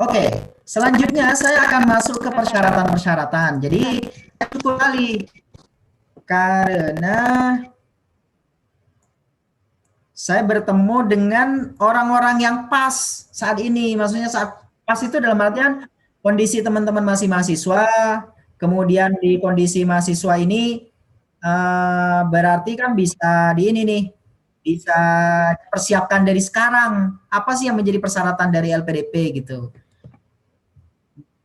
Oke, selanjutnya saya akan masuk ke persyaratan-persyaratan. Jadi cukup kali karena saya bertemu dengan orang-orang yang pas saat ini. Maksudnya saat pas itu dalam artian kondisi teman-teman masih mahasiswa, kemudian di kondisi mahasiswa ini berarti kan bisa di ini nih, bisa persiapkan dari sekarang. Apa sih yang menjadi persyaratan dari LPDP gitu.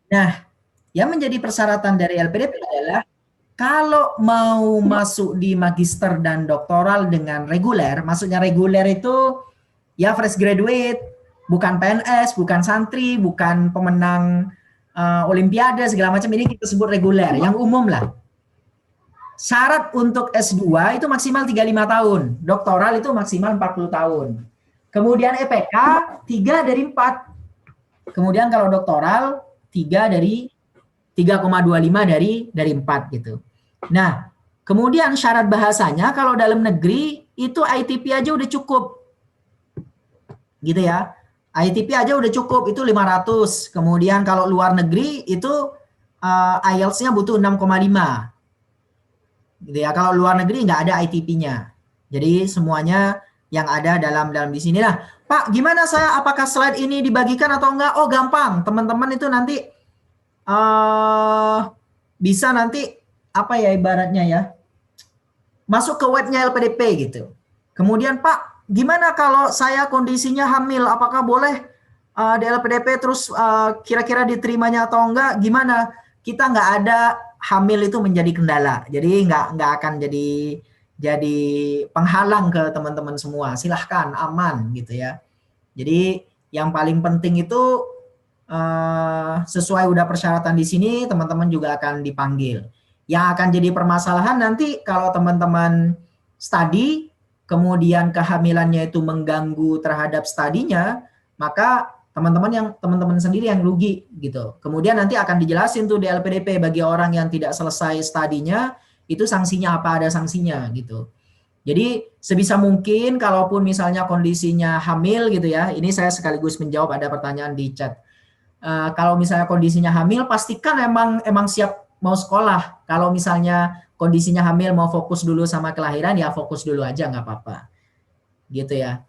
Nah, yang menjadi persyaratan dari LPDP adalah kalau mau masuk di magister dan doktoral dengan reguler, maksudnya reguler itu ya fresh graduate, bukan PNS, bukan santri, bukan pemenang olimpiade segala macam, ini kita sebut reguler, yang umum lah. Syarat untuk S2 itu maksimal 35 tahun, doktoral itu maksimal 40 tahun. Kemudian EPK 3 dari 4. Kemudian kalau doktoral 3 dari 3,25 dari 4 gitu. Nah, kemudian syarat bahasanya kalau dalam negeri itu ITP aja udah cukup. Gitu ya. ITP aja udah cukup, itu 500. Kemudian kalau luar negeri itu IELTS-nya butuh 6,5. Gitu ya. Kalau luar negeri nggak ada ITP-nya. Jadi semuanya yang ada dalam di sini. Nah, Pak, gimana saya, apakah slide ini dibagikan atau enggak? Oh, gampang. Teman-teman itu nanti bisa nanti apa ya ibaratnya ya, masuk ke webnya LPDP gitu. Kemudian Pak, gimana kalau saya kondisinya hamil? Apakah boleh di LPDP terus kira-kira diterimanya atau enggak? Gimana? Kita nggak ada hamil itu menjadi kendala. Jadi nggak akan jadi penghalang ke teman-teman semua. Silahkan, aman gitu ya. Jadi yang paling penting itu sesuai udah persyaratan di sini, teman-teman juga akan dipanggil. Yang akan jadi permasalahan nanti kalau teman-teman study, kemudian kehamilannya itu mengganggu terhadap studinya, maka teman-teman sendiri yang rugi gitu. Kemudian nanti akan dijelasin tuh di LPDP bagi orang yang tidak selesai studinya, itu sanksinya apa, ada sanksinya gitu. Jadi sebisa mungkin kalaupun misalnya kondisinya hamil gitu ya, ini saya sekaligus menjawab ada pertanyaan di chat. Kalau misalnya kondisinya hamil, pastikan emang siap mau sekolah. Kalau misalnya kondisinya hamil mau fokus dulu sama kelahiran, ya fokus dulu aja nggak apa-apa. Gitu ya.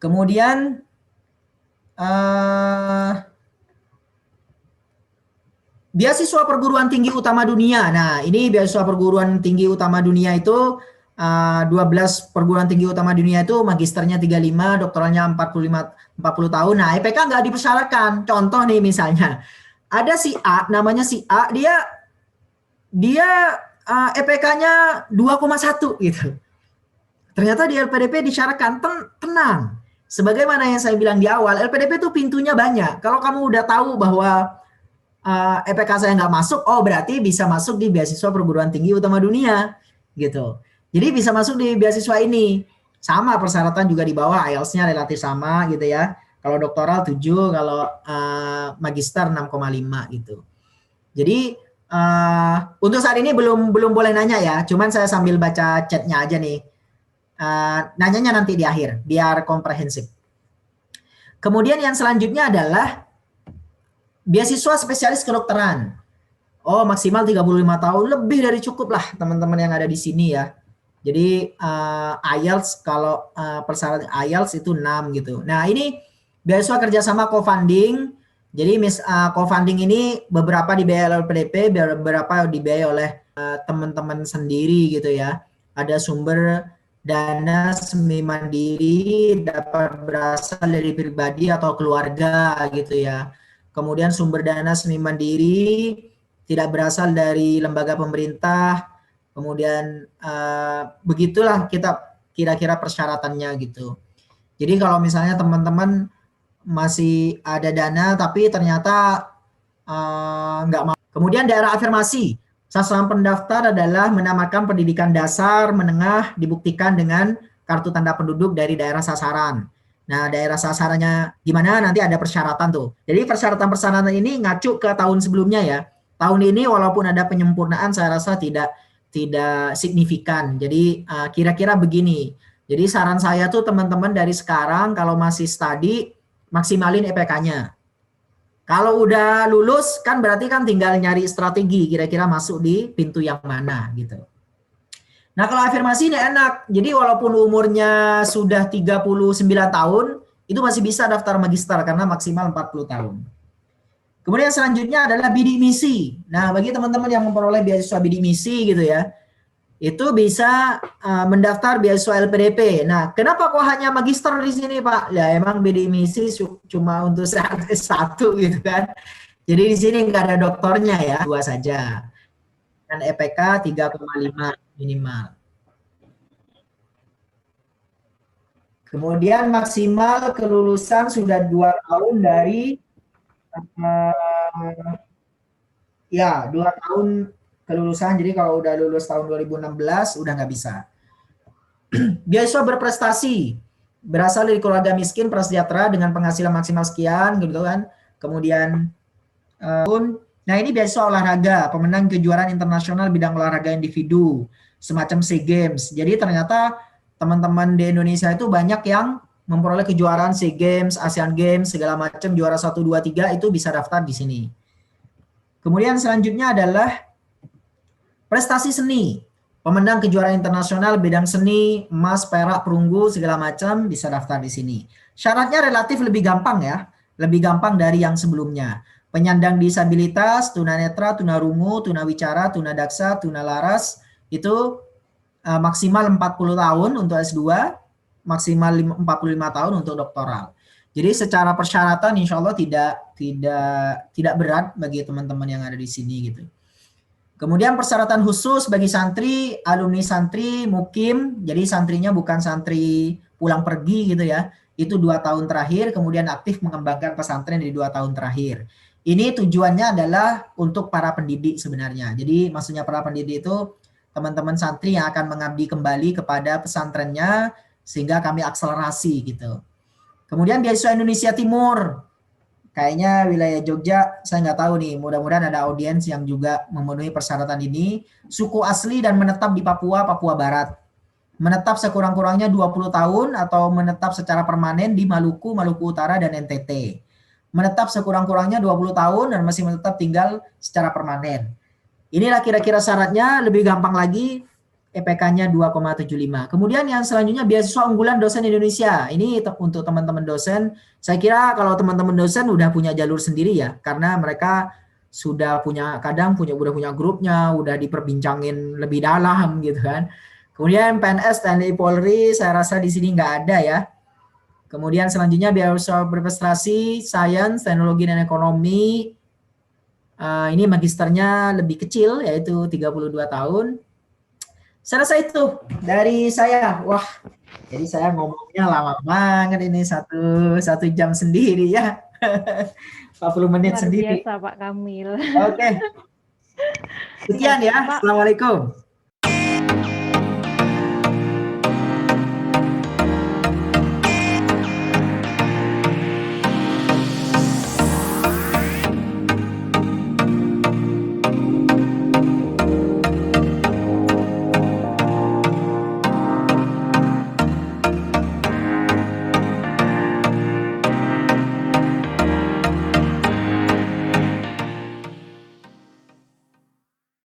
Kemudian beasiswa perguruan tinggi utama dunia. Nah, ini beasiswa perguruan tinggi utama dunia itu 12 perguruan tinggi utama dunia itu magisternya 35, doktoralnya 40 tahun. Nah, IPK nggak dipersyaratkan. Contoh nih misalnya, ada si A, namanya si A, dia IPK-nya 2,1 gitu. Ternyata di LPDP disyaratkan, tenang. Sebagaimana yang saya bilang di awal, LPDP itu pintunya banyak. Kalau kamu udah tahu bahwa EPK saya nggak masuk, oh berarti bisa masuk di beasiswa perguruan tinggi utama dunia gitu. Jadi bisa masuk di beasiswa ini. Sama persyaratan juga di bawah, IELTS-nya relatif sama gitu ya. Kalau doktoral 7, kalau magister 6,5 gitu. Jadi untuk saat ini belum boleh nanya ya, cuman saya sambil baca chatnya aja nih. Nanyanya nanti di akhir, biar komprehensif. Kemudian yang selanjutnya adalah beasiswa spesialis kedokteran. Oh, maksimal 35 tahun, lebih dari cukup lah teman-teman yang ada di sini ya. Jadi IELTS, kalau persyaratan IELTS itu 6 gitu. Nah, ini beasiswa kerjasama co-funding. Jadi co-funding ini beberapa dibiayai oleh LPDP, beberapa dibiayai oleh teman-teman sendiri gitu ya. Ada sumber dana semi mandiri dapat berasal dari pribadi atau keluarga gitu ya. Kemudian sumber dana semi mandiri tidak berasal dari lembaga pemerintah. Kemudian begitulah kita kira-kira persyaratannya gitu. Jadi kalau misalnya teman-teman masih ada dana tapi ternyata nggak mau. Kemudian daerah afirmasi. Sasaran pendaftar adalah menamakan pendidikan dasar, menengah, dibuktikan dengan kartu tanda penduduk dari daerah sasaran. Nah, daerah sasarannya gimana nanti ada persyaratan tuh. Jadi persyaratan-persyaratan ini ngacu ke tahun sebelumnya ya. Tahun ini walaupun ada penyempurnaan saya rasa tidak signifikan. Jadi kira-kira begini. Jadi saran saya tuh teman-teman dari sekarang kalau masih study, maksimalin EPK-nya. Kalau udah lulus kan berarti kan tinggal nyari strategi kira-kira masuk di pintu yang mana gitu. Nah, kalau afirmasi ini enak. Jadi walaupun umurnya sudah 39 tahun, itu masih bisa daftar magister karena maksimal 40 tahun. Kemudian selanjutnya adalah bidik misi. Nah, bagi teman-teman yang memperoleh beasiswa bidik misi gitu ya, itu bisa mendaftar beasiswa LPDP. Nah, kenapa kok hanya magister di sini, Pak? Ya, emang bidik misi cuma untuk satu gitu kan. Jadi di sini nggak ada doktornya ya, dua saja. Dan EPK 3,5 minimal. Kemudian maksimal kelulusan sudah 2 tahun dari ya 2 tahun kelulusan. Jadi kalau udah lulus tahun 2016 udah nggak bisa. Beasiswa berprestasi berasal dari keluarga miskin prasejahtera dengan penghasilan maksimal sekian gitu kan. Kemudian nah ini beasiswa olahraga, pemenang kejuaraan internasional bidang olahraga individu, semacam SEA Games. Jadi ternyata teman-teman di Indonesia itu banyak yang memperoleh kejuaraan SEA Games, ASEAN Games, segala macam juara 1, 2, 3 itu bisa daftar di sini. Kemudian selanjutnya adalah prestasi seni. Pemenang kejuaraan internasional bidang seni, emas, perak, perunggu, segala macam bisa daftar di sini. Syaratnya relatif lebih gampang ya, lebih gampang dari yang sebelumnya. Penyandang disabilitas, tunanetra, tunarungu, tunawicara, tunadaksa, tunalaras itu maksimal 40 tahun untuk S2, maksimal 45 tahun untuk doktoral. Jadi secara persyaratan insya Allah tidak berat bagi teman-teman yang ada di sini gitu. Kemudian persyaratan khusus bagi santri, alumni santri, mukim, jadi santrinya bukan santri pulang pergi gitu ya, itu 2 tahun terakhir, kemudian aktif mengembangkan pesantren di 2 tahun terakhir. Ini tujuannya adalah untuk para pendidik sebenarnya. Jadi maksudnya para pendidik itu teman-teman santri yang akan mengabdi kembali kepada pesantrennya sehingga kami akselerasi gitu. Kemudian beasiswa Indonesia Timur, kayaknya wilayah Jogja, saya nggak tahu nih, mudah-mudahan ada audiens yang juga memenuhi persyaratan ini. Suku asli dan menetap di Papua, Papua Barat. Menetap sekurang-kurangnya 20 tahun atau menetap secara permanen di Maluku, Maluku Utara, dan NTT. Menetap sekurang-kurangnya 20 tahun dan masih menetap tinggal secara permanen. Inilah kira-kira syaratnya, lebih gampang lagi, EPK-nya 2,75. Kemudian yang selanjutnya beasiswa unggulan dosen Indonesia. Ini untuk teman-teman dosen. Saya kira kalau teman-teman dosen udah punya jalur sendiri ya, karena mereka sudah punya udah punya grupnya, udah diperbincangin lebih dalam gitu kan. Kemudian PNS, TNI, Polri, saya rasa di sini nggak ada ya. Kemudian selanjutnya beasiswa berprestasi, sains, teknologi dan ekonomi. Ini magisternya lebih kecil yaitu 32 tahun. Saya rasa itu dari saya. Wah, jadi saya ngomongnya lama banget ini satu jam sendiri ya. 40 menit Luar sendiri. Biasa Pak Kamil. Oke. Sekian ya. Assalamualaikum.